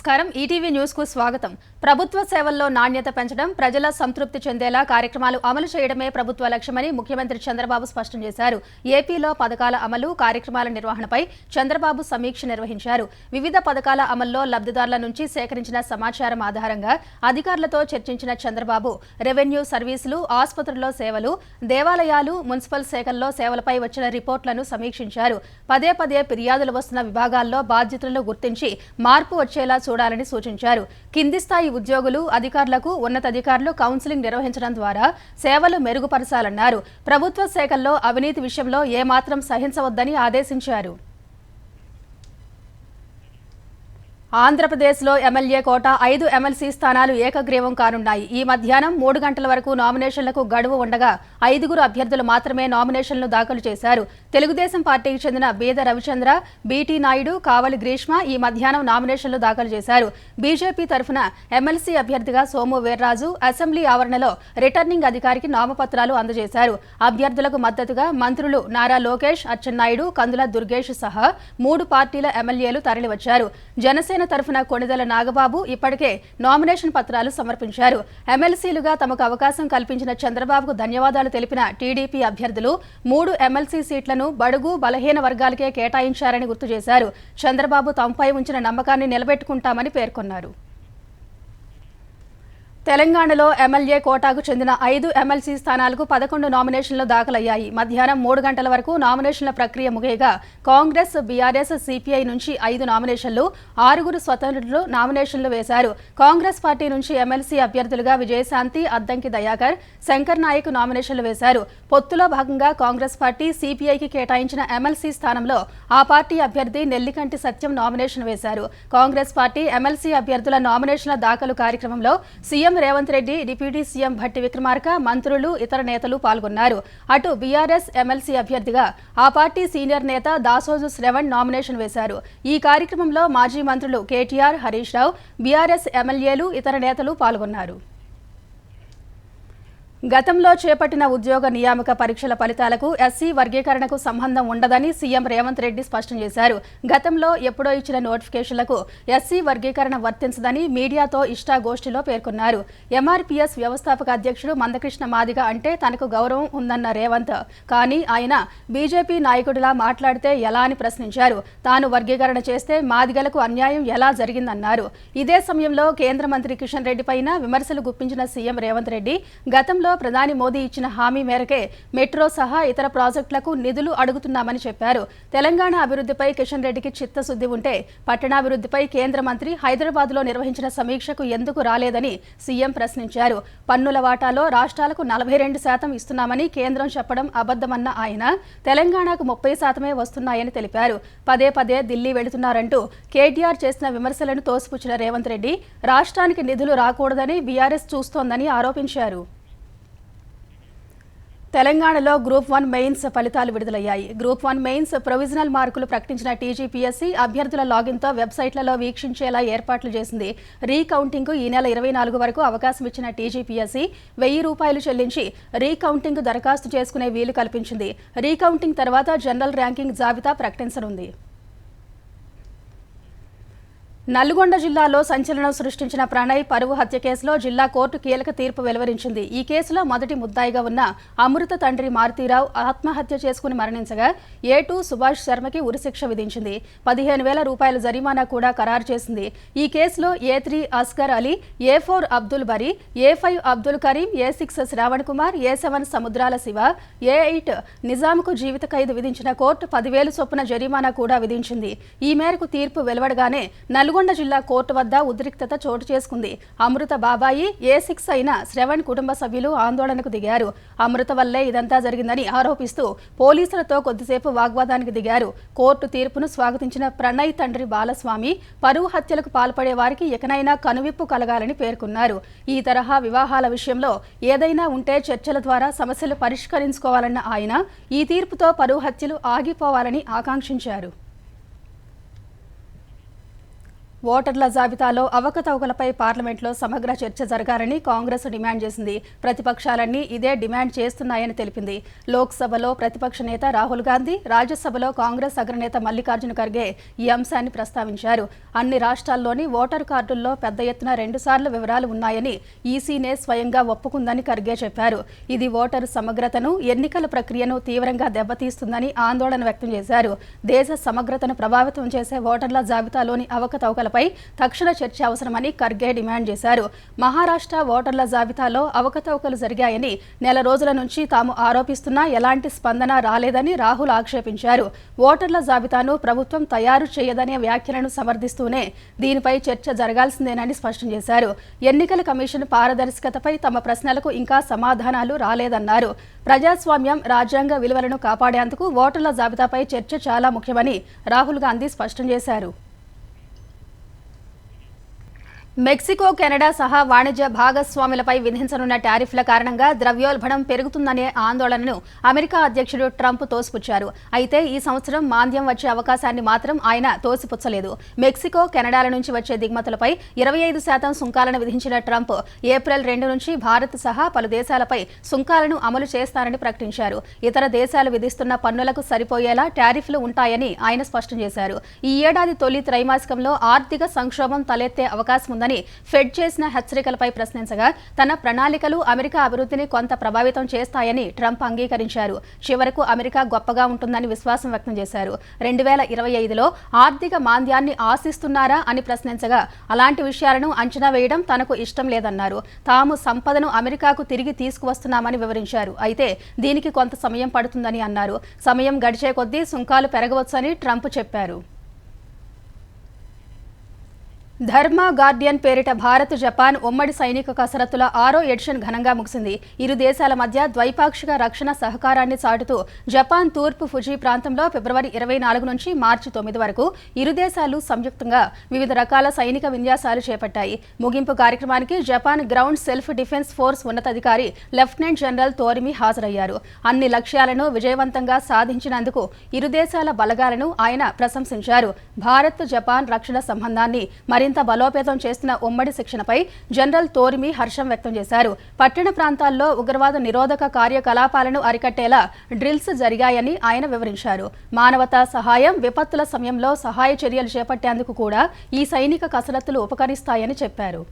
నమస్కారం ETV news కు స్వాగతం. ప్రభుత్వ సేవల్లో నాణ్యత పెంచడం, ప్రజల సంతృప్తి చెందేలా కార్యక్రమాలు అమలు చేయడమే ప్రభుత్వ లక్ష్యమని ముఖ్యమంత్రి చంద్రబాబు స్పష్టం చేశారు. ఏపీలో పథకాల అమలు, కార్యక్రమాల నిర్వహణపై చంద్రబాబు సమీక్ష నిర్వహించారు. వివిధ పథకాల అమల్లో లబ్ధిదారుల నుంచి సేకరించిన సమాచారం ఆధారంగా అధికారులతో చర్చించిన చంద్రబాబు రెవెన్యూ సర్వీసులు, ఆసుపత్రుల్లో సేవలు, దేవాలయాలు, మున్సిపల్ శాఖల్లో సేవలపై వచ్చిన రిపోర్టులను సమీక్షించారు. పదే పదే ఫిర్యాదులు వస్తున్న విభాగాల్లో బాధ్యతలను గుర్తించి మార్పు వచ్చేలా చూడాలని సూచించారు. కింది స్థాయి ఉద్యోగులు, అధికారులకు ఉన్నతాధికారులు కౌన్సిలింగ్ నిర్వహించడం ద్వారా సేవలు మెరుగుపరచాలన్నారు. ప్రభుత్వ శాఖల్లో అవినీతి విషయంలో ఏమాత్రం సహించవద్దని ఆదేశించారు. ఆంధ్రప్రదేశ్లో ఎమ్మెల్యే కోట 5 ఎమ్మెల్సీ స్థానాలు ఏకగ్రీవం కానున్నాయి. ఈ మధ్యాహ్నం 3 గంటల వరకు నామినేషన్లకు గడువు ఉండగా 5గురు అభ్యర్థులు మాత్రమే నామినేషన్లు దాఖలు చేశారు. తెలుగుదేశం పార్టీకి చెందిన బీద రవిచంద్ర, బీటీ నాయుడు, కావలి గ్రీష్మ ఈ మధ్యాహ్నం నామినేషన్లు దాఖలు చేశారు. బీజేపీ తరఫున ఎమ్మెల్సీ అభ్యర్థిగా సోము వీర్రాజు అసెంబ్లీ ఆవరణలో రిటర్నింగ్ అధికారికి నామపత్రాలు అందజేశారు. అభ్యర్థులకు మద్దతుగా మంత్రులు నారా లోకేష్, అచ్చెన్నాయుడు, కందుల దుర్గేష్ సహా 3 పార్టీల ఎమ్మెల్యేలు తరలివచ్చారు. జనసేన తరఫున కొణిదెల నాగబాబు ఇప్పటికే నామినేషన్ పత్రాలు సమర్పించారు. ఎమ్మెల్సీలుగా తమకు అవకాశం కల్పించిన చంద్రబాబుకు ధన్యవాదాలు తెలిపిన టీడీపీ అభ్యర్థులు 3 ఎమ్మెల్సీ సీట్లను బడుగు, బలహీన వర్గాలకే కేటాయించారని గుర్తు చేశారు. చంద్రబాబు తమపై ఉంచిన నమ్మకాన్ని నిలబెట్టుకుంటామని పేర్కొన్నారు. తెలంగాణలో ఎమ్మెల్యే కోటాకు చెందిన 5 ఎమ్మెల్సీ స్థానాలకు 11 నామినేషన్లు దాఖలయ్యాయి. మధ్యాహ్నం 3 గంటల వరకు నామినేషన్ల ప్రక్రియ ముగియగా కాంగ్రెస్, బీఆర్ఎస్, సిపిఐ నుంచి 5 నామినేషన్లు, 6గురు స్వతంత్రులు నామినేషన్లు వేశారు. కాంగ్రెస్ పార్టీ నుంచి ఎమ్మెల్సీ అభ్యర్థులుగా విజయశాంతి, అద్దంకి దయాకర్, శంకర్ నాయక్ నామినేషన్లు వేశారు. పొత్తులో భాగంగా కాంగ్రెస్ పార్టీ సిపిఐకి కేటాయించిన ఎమ్మెల్సీ స్థానంలో ఆ పార్టీ అభ్యర్థి నెల్లికంటి సత్యం నామినేషన్ వేశారు. కాంగ్రెస్ పార్టీ ఎమ్మెల్సీ అభ్యర్థుల నామినేషన్ల దాఖలు కార్యక్రమంలో CM Revanth Reddy, deputy CM Bhatti Vikramarka, మంత్రులు, ఇతర నేతలు పాల్గొన్నారు. అటు బీఆర్ఎస్ ఎమ్మెల్సీ అభ్యర్థిగా ఆ పార్టీ సీనియర్ నేత దాసోజు శ్రవణ్ నామినేషన్ వేశారు. ఈ కార్యక్రమంలో మాజీ మంత్రులు కేటీఆర్, హరీష్ రావు, బీఆర్ఎస్ ఎమ్మెల్యేలు, ఇతర నేతలు పాల్గొన్నారు. గతంలో చేపట్టిన ఉద్యోగ నియామక పరీక్షల ఫలితాలకు ఎస్సీ వర్గీకరణకు సంబంధం ఉండదని సీఎం రేవంత్ రెడ్డి స్పష్టం చేశారు. గతంలో ఎప్పుడో ఇచ్చిన నోటిఫికేషన్లకు ఎస్సీ వర్గీకరణ వర్తించదని మీడియాతో ఇష్టాగోష్ఠిలో పేర్కొన్నారు. ఎంఆర్పీఎస్ వ్యవస్థాపక అధ్యక్షుడు మందకృష్ణ మాదిగ అంటే తనకు గౌరవం ఉందన్న రేవంత్, కానీ ఆయన బీజేపీ నాయకుడిలా మాట్లాడితే ఎలా అని ప్రశ్నించారు. తాను వర్గీకరణ చేస్తే మాదిగలకు అన్యాయం ఎలా జరిగిందన్నారు. ఇదే సమయంలో కేంద్ర మంత్రి కిషన్ రెడ్డి పైన విమర్శలు గుప్పించిన సీఎం రేవంత్ రెడ్డి గతంలో ప్రధాని మోదీ ఇచ్చిన హామీ మేరకే మెట్రో సహా ఇతర ప్రాజెక్టులకు నిధులు అడుగుతున్నామని చెప్పారు. తెలంగాణ అభివృద్ధిపై కిషన్ రెడ్డికి చిత్తశుద్ధి ఉంటే పట్టణాభివృద్ధిపై కేంద్ర మంత్రి హైదరాబాద్లో నిర్వహించిన సమీక్షకు ఎందుకు రాలేదని సీఎం ప్రశ్నించారు. పన్నుల వాటాలో రాష్ట్రాలకు 42% ఇస్తున్నామని కేంద్రం చెప్పడం అబద్ధమన్న ఆయన తెలంగాణకు 30% వస్తున్నాయని తెలిపారు. పదే పదే ఢిల్లీ వెళుతున్నారంటూ కేటీఆర్ చేసిన విమర్శలను తోసిపుచ్చిన రేవంత్ రెడ్డి రాష్ట్రానికి నిధులు రాకూడదని బీఆర్ఎస్ చూస్తోందని ఆరోపించారు. తెలంగాణలో గ్రూప్ 1 మెయిన్స్ ఫలితాలు విడుదలయ్యాయి. గ్రూప్ 1 మెయిన్స్ ప్రొవిజనల్ మార్కులు ప్రకటించిన టీజీపీఎస్సీ అభ్యర్థుల లాగిన్తో వెబ్సైట్లలో వీక్షించేలా ఏర్పాట్లు చేసింది. రీకౌంటింగ్కు ఈ నెల 24 వరకు అవకాశం ఇచ్చిన టీజీపీఎస్సీ ₹1000 చెల్లించి రీకౌంటింగ్ దరఖాస్తు చేసుకునే వీలు కల్పించింది. రీకౌంటింగ్ తర్వాత జనరల్ ర్యాంకింగ్ జాబితా ప్రకటించనుంది. నల్గొండ జిల్లాలో సంచలనం సృష్టించిన ప్రణయ్ పరువు హత్య కేసులో జిల్లా కోర్టు కీలక తీర్పు వెలువరించింది. ఈ కేసులో మొదటి ముద్దాయిగా ఉన్న అమృత తండ్రి మారుతీరావు ఆత్మహత్య చేసుకుని మరణించగా A2 సుభాష్ శర్మకి ఉరిశిక్ష విధించింది. ₹15,000 జరిమానా కూడా ఖరారు చేసింది. ఈ కేసులో A3 Asghar Ali, A4 Abdul Bari, A5 Abdul Karim, A6 Shravan Kumar, A7 Samudrala Shiva, A8 నిజాంకు జీవిత ఖైదు విధించిన కోర్టు 10,000 చొప్పున జరిమానా కూడా విధించింది. ఈ మేరకు తీర్పు వెలువడగానే నల్గొండ జిల్లా కోర్టు వద్ద ఉద్రిక్తత చోటు చేసుకుంది. అమృత బాబాయి, A6 అయిన శ్రవణ్ కుటుంబ సభ్యులు ఆందోళనకు దిగారు. అమృత వల్లే ఇదంతా జరిగిందని ఆరోపిస్తూ పోలీసులతో కొద్దిసేపు వాగ్వాదానికి దిగారు. కోర్టు తీర్పును స్వాగతించిన ప్రణయ్ తండ్రి బాలస్వామి పరువు హత్యలకు పాల్పడే వారికి ఎకనైనా కనువిప్పు కలగాలని పేర్కొన్నారు. ఈ తరహా వివాహాల విషయంలో ఏదైనా ఉంటే చర్చల ద్వారా సమస్యలు పరిష్కరించుకోవాలన్న ఆయన ఈ తీర్పుతో పరువు హత్యలు ఆగిపోవాలని ఆకాంక్షించారు. ఓటర్ల జాబితాలో అవకతవకలపై పార్లమెంట్లో సమగ్ర చర్చ జరగాలని కాంగ్రెస్ డిమాండ్ చేసింది. ప్రతిపక్షాలన్నీ ఇదే డిమాండ్ చేస్తున్నాయని తెలిపింది. లోక్సభలో ప్రతిపక్ష నేత రాహుల్ గాంధీ, రాజ్యసభలో కాంగ్రెస్ అగ్రనేత మల్లికార్జున ఖర్గే ఈ అంశాన్ని ప్రస్తావించారు. అన్ని రాష్ట్రాల్లోని ఓటర్ కార్డుల్లో పెద్ద ఎత్తున 2 సార్లు వివరాలు ఉన్నాయని ఈసీనే స్వయంగా ఒప్పుకుందని ఖర్గే చెప్పారు. ఇది ఓటరు సమగ్రతను, ఎన్నికల ప్రక్రియను తీవ్రంగా దెబ్బతీస్తుందని ఆందోళన వ్యక్తం చేశారు. దేశ సమగ్రతను ప్రభావితం చేసే ఓటర్ల జాబితాలోని అవకతవకలపై తక్షణ చర్చ అవసరమని ఖర్గే డిమాండ్ చేశారు. మహారాష్ట్ర ఓటర్ల జాబితాలో అవకతవకలు జరిగాయని నెల రోజుల నుంచి తాము ఆరోపిస్తున్నా ఎలాంటి స్పందన రాలేదని రాహుల్ ఆక్షేపించారు. ఓటర్ల జాబితాను ప్రభుత్వం తయారు చేయదనే వ్యాఖ్యలను సమర్థిస్తూనే దీనిపై చర్చ జరగాల్సిందేనని స్పష్టం చేశారు. ఎన్నికల కమిషన్ పారదర్శకతపై తమ ప్రశ్నలకు ఇంకా సమాధానాలు రాలేదన్నారు. ప్రజాస్వామ్యం, రాజ్యాంగ విలువలను కాపాడేందుకు ఓటర్ల జాబితాపై చర్చ చాలా ముఖ్యమని రాహుల్ గాంధీ స్పష్టం చేశారు. మెక్సికో, కెనడా సహా వాణిజ్య భాగస్వాములపై విధించనున్న టారిఫ్ల కారణంగా ద్రవ్యోల్బణం పెరుగుతుందనే ఆందోళనను అమెరికా అధ్యక్షుడు ట్రంప్ తోసిపుచ్చారు. అయితే ఈ సంవత్సరం మాంద్యం వచ్చే అవకాశాన్ని మాత్రం ఆయన తోసిపుచ్చలేదు. మెక్సికో, కెనడాల నుంచి వచ్చే దిగుమతులపై 25% సుంకాలను విధించిన ట్రంప్ ఏప్రిల్ 2 నుంచి భారత్ సహా పలు దేశాలపై సుంకాలను అమలు చేస్తారని ప్రకటించారు. ఇతర దేశాలు విధిస్తున్న పన్నులకు సరిపోయేలా టారిఫ్లు ఉంటాయని ఆయన స్పష్టం చేశారు. ఈ ఏడాది తొలి త్రైమాసికంలో ఆర్థిక సంక్షోభం తలెత్తే అవకాశం ఉందని ఫెడ్ చేసిన హెచ్చరికలపై ప్రశ్నించగా తన ప్రణాళికలు అమెరికా అభివృద్ధిని కొంత ప్రభావితం చేస్తాయని ట్రంప్ అంగీకరించారు. చివరకు అమెరికా గొప్పగా ఉంటుందని విశ్వాసం వ్యక్తం చేశారు. 2025లో ఆర్థిక మాంద్యాన్ని ఆశిస్తున్నారా అని ప్రశ్నించగా అలాంటి విషయాలను అంచనా వేయడం తనకు ఇష్టం లేదన్నారు. తాము సంపదను అమెరికాకు తిరిగి తీసుకువస్తున్నామని వివరించారు. అయితే దీనికి కొంత సమయం పడుతుందని అన్నారు. సమయం గడిచే కొద్దీ సుంకాలు పెరగవచ్చని ట్రంప్ చెప్పారు. ధర్మ గార్డియన్ పేరిట భారత్, జపాన్ ఉమ్మడి సైనిక కసరత్తుల 6వ ఎడిషన్ ఘనంగా ముగిసింది. ఇరు దేశాల మధ్య ద్వైపాక్షిక రక్షణ సహకారాన్ని చాటుతూ జపాన్ తూర్పు ఫుజీ ప్రాంతంలో ఫిబ్రవరి 24 నుంచి మార్చి 9 వరకు ఇరు దేశాలు సంయుక్తంగా వివిధ రకాల సైనిక విన్యాసాలు చేపట్టాయి. ముగింపు కార్యక్రమానికి Japan ground self defence force ఉన్నతాధికారి లెఫ్టినెంట్ జనరల్ తోరిమి హాజరయ్యారు. అన్ని లక్ష్యాలను విజయవంతంగా సాధించినందుకు ఇరు దేశాల బలగాలను ఆయన ప్రశంసించారు. భారత్, జపాన్ రక్షణ సంబంధాన్ని మరింత బలోపేతం చేస్తున్న ఉమ్మడి శిక్షణపై జనరల్ తోరిమి హర్షం వ్యక్తం చేశారు. పట్టణ ప్రాంతాల్లో ఉగ్రవాద నిరోధక కార్యకలాపాలను అరికట్టేలా డ్రిల్స్ జరిగాయని ఆయన వివరించారు. మానవతా సహాయం, విపత్తుల సమయంలో సహాయ చర్యలు చేపట్టేందుకు కూడా ఈ సైనిక కసరత్తులు ఉపకరిస్తాయని చెప్పారు.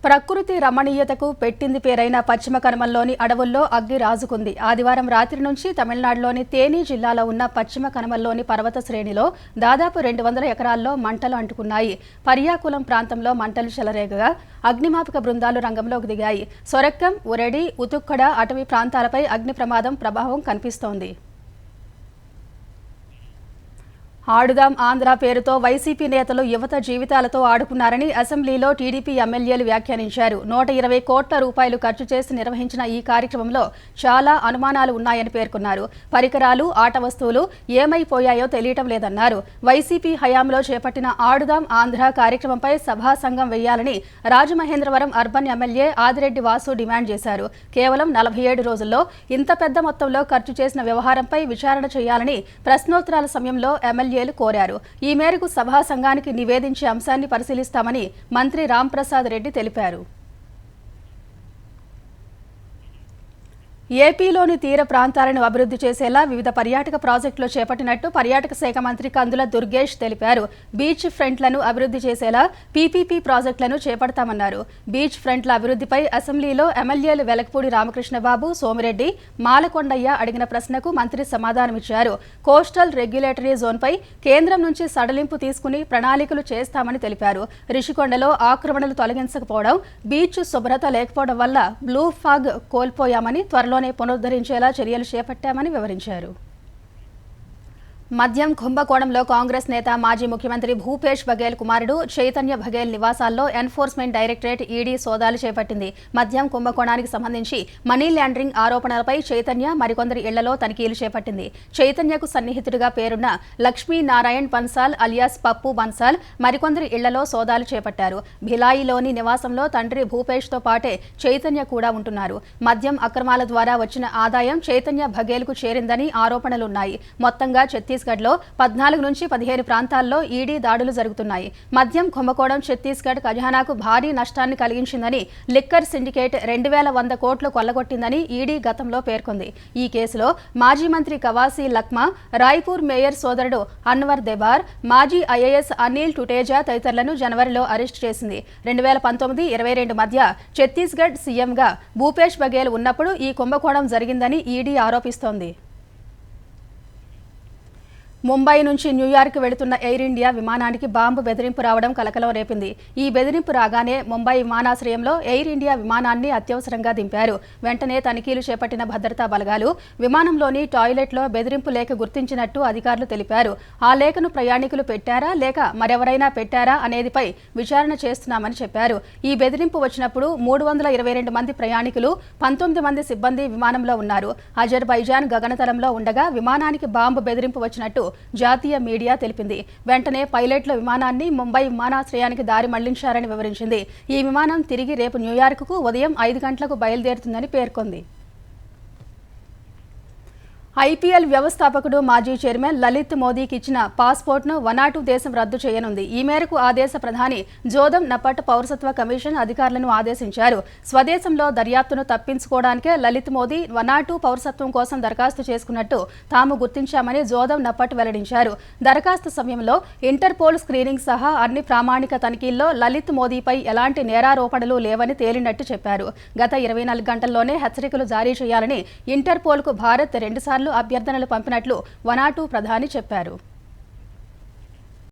ప్రకృతి రమణీయతకు పెట్టింది పేరైన పశ్చిమ కనుమల్లోని అడవుల్లో అగ్గి రాజుకుంది. ఆదివారం రాత్రి నుంచి తమిళనాడులోని తేని జిల్లాలో ఉన్న పశ్చిమ కనుమల్లోని పర్వత శ్రేణిలో దాదాపు 200 ఎకరాల్లో మంటలు అంటుకున్నాయి. పర్యాకులం ప్రాంతంలో మంటలు చెలరేగగా అగ్నిమాపక బృందాలు రంగంలోకి దిగాయి. సొరక్కం, ఉరడి, ఉతుక్కడ అటవీ ప్రాంతాలపై అగ్ని ప్రమాదం ప్రభావం కనిపిస్తోంది. ఆడుదాం ఆంధ్ర పేరుతో వైసీపీ నేతలు యువత జీవితాలతో ఆడుకున్నారని అసెంబ్లీలో టీడీపీ ఎమ్మెల్యేలు వ్యాఖ్యానించారు. 120 కోట్ల రూపాయలు ఖర్చు చేసి నిర్వహించిన ఈ కార్యక్రమంలో చాలా అనుమానాలు ఉన్నాయని పేర్కొన్నారు. పరికరాలు, ఆట వస్తువులు ఏమైపోయాయో తెలియటం లేదన్నారు. వైసీపీ హయాంలో చేపట్టిన ఆడుదాం ఆంధ్ర కార్యక్రమంపై సభా సంఘం వేయాలని Rajamahendravaram urban MLA Adireddy Vasu demand చేశారు. కేవలం 47 రోజుల్లో ఇంత పెద్ద మొత్తంలో ఖర్చు చేసిన వ్యవహారంపై విచారణ చేయాలని ప్రశ్నోత్తరాల సమయంలో ఎమ్మెల్యే కోరారు. ఈ మేరకు సభా సంఘానికి నివేదించే అంశాన్ని పరిశీలిస్తామని మంత్రి రాంప్రసాద్ రెడ్డి తెలిపారు. ఏపీలోని తీర ప్రాంతాలను అభివృద్ధి చేసేలా వివిధ పర్యాటక ప్రాజెక్టులు చేపట్టినట్టు పర్యాటక శాఖ మంత్రి కందుల దుర్గేష్ తెలిపారు. బీచ్ ఫ్రంట్లను అభివృద్ధి చేసేలా పీపీపీ ప్రాజెక్టులను చేపడతామన్నారు. బీచ్ ఫ్రంట్ల అభివృద్ధిపై అసెంబ్లీలో ఎమ్మెల్యేలు వెలకపూడి రామకృష్ణబాబు, సోమిరెడ్డి, మాలకొండయ్య అడిగిన ప్రశ్నకు మంత్రి సమాధానమిచ్చారు. కోస్టల్ రెగ్యులేటరీ జోన్పై కేంద్రం నుంచి సడలింపు తీసుకుని ప్రణాళికలు చేస్తామని తెలిపారు. రిషికొండలో ఆక్రమణలు తొలగించకపోవడం, బీచ్ శుభ్రత లేకపోవడం వల్ల బ్లూ ఫాగ్ కోల్పోయామని త్వరలో పునరుద్ధరించేలా చర్యలు చేపట్టామని వివరించారు. మద్యం కుంభకోణంలో కాంగ్రెస్ నేత మాజీ ముఖ్యమంత్రి భూపేష్ బఘేల్ కుమారుడు చైతన్య బఘేల్ నివాసాల్లో ఎన్ఫోర్స్మెంట్ డైరెక్టరేట్ ఈడీ సోదాలు చేపట్టింది. మద్యం కుంభకోణానికి సంబంధించి మనీ లాండరింగ్ ఆరోపణలపై చైతన్య మరికొందరి ఇళ్లలో తనిఖీలు చేపట్టింది. చైతన్యకు సన్నిహితుడిగా పేరున్న లక్ష్మీ నారాయణ్ బన్సాల్ అలియాస్ పప్పు బన్సాల్ మరికొందరి ఇళ్లలో సోదాలు చేపట్టారు. భిలాయిలోని నివాసంలో తండ్రి భూపేష్తో పాటే చైతన్య కూడా ఉంటున్నారు. మద్యం అక్రమాల ద్వారా వచ్చిన ఆదాయం చైతన్య బఘేల్కు చేరిందని ఆరోపణలున్నాయి. మొత్తంగా ఛత్తీస్గఢ్ ఛత్తీస్గఢ్లో 14 నుంచి 15 ప్రాంతాల్లో ఈడీ దాడులు జరుగుతున్నాయి. మద్యం కుంభకోణం ఛత్తీస్గఢ్ ఖజానాకు భారీ నష్టాన్ని కలిగించిందని, లిక్కర్ సిండికేట్ 2100 కోట్లు కొల్లగొట్టిందని ఈడీ గతంలో పేర్కొంది. ఈ కేసులో మాజీ మంత్రి కవాసీ లఖ్మా, రాయ్పూర్ మేయర్ సోదరుడు అన్వర్ దెబార్, మాజీ ఐఏఎస్ అనిల్ టుటేజా తదితరులను జనవరిలో అరెస్టు చేసింది. 2019-22 మధ్య ఛత్తీస్గఢ్ సీఎంగా భూపేష్ బఘేల్ ఉన్నప్పుడు ఈ కుంభకోణం జరిగిందని ఈడీ ఆరోపిస్తోంది. ముంబై నుంచి న్యూయార్క్ వెళుతున్న ఎయిర్ ఇండియా విమానానికి బాంబు బెదిరింపు రావడం కలకలం రేపింది. ఈ బెదిరింపు రాగానే ముంబై విమానాశ్రయంలో ఎయిర్ ఇండియా విమానాన్ని అత్యవసరంగా దింపారు. వెంటనే తనిఖీలు చేపట్టిన భద్రతా బలగాలు విమానంలోని టాయిలెట్లో బెదిరింపు లేఖ గుర్తించినట్టు అధికారులు తెలిపారు. ఆ లేఖను ప్రయాణికులు పెట్టారా లేక మరెవరైనా పెట్టారా అనేదిపై విచారణ చేస్తున్నామని చెప్పారు. ఈ బెదిరింపు వచ్చినప్పుడు 322 మంది ప్రయాణికులు, 19 మంది సిబ్బంది విమానంలో ఉన్నారు. అజర్బైజాన్ గగనతలంలో ఉండగా విమానానికి బాంబు బెదిరింపు వచ్చినట్టు జాతీయ మీడియా తెలిపింది. వెంటనే పైలట్లు విమానాన్ని ముంబై విమానాశ్రయానికి దారి మళ్లించారని వివరించింది. ఈ విమానం తిరిగి రేపు న్యూయార్క్కు ఉదయం 5 గంటలకు బయలుదేరుతుందని పేర్కొంది. ఐపీఎల్ వ్యవస్థాపకుడు మాజీ చైర్మన్ లలిత్ మోదీకి ఇచ్చిన పాస్పోర్ట్ను వనాటు దేశం రద్దు చేయనుంది. ఈ మేరకు ఆ దేశ ప్రధాని జోదం నపట్ పౌరసత్వ కమిషన్ అధికారులను ఆదేశించారు. స్వదేశంలో దర్యాప్తును తప్పించుకోవడానికే లలిత్ మోదీ వనాటు పౌరసత్వం కోసం దరఖాస్తు చేసుకున్నట్టు తాము గుర్తించామని జోదం నపట్ వెల్లడించారు. దరఖాస్తు సమయంలో ఇంటర్పోల్ స్క్రీనింగ్ సహా అన్ని ప్రామాణిక తనిఖీల్లో లలిత్ మోదీపై ఎలాంటి నేరారోపణలు లేవని తేలినట్టు చెప్పారు. గత 24 గంటల్లోనే హెచ్చరికలు జారీ చేయాలని ఇంటర్పోల్కు భారత్ 2 సార్లు అభ్యర్థనలు పంపినట్లు వనాటు ప్రధాని చెప్పారు.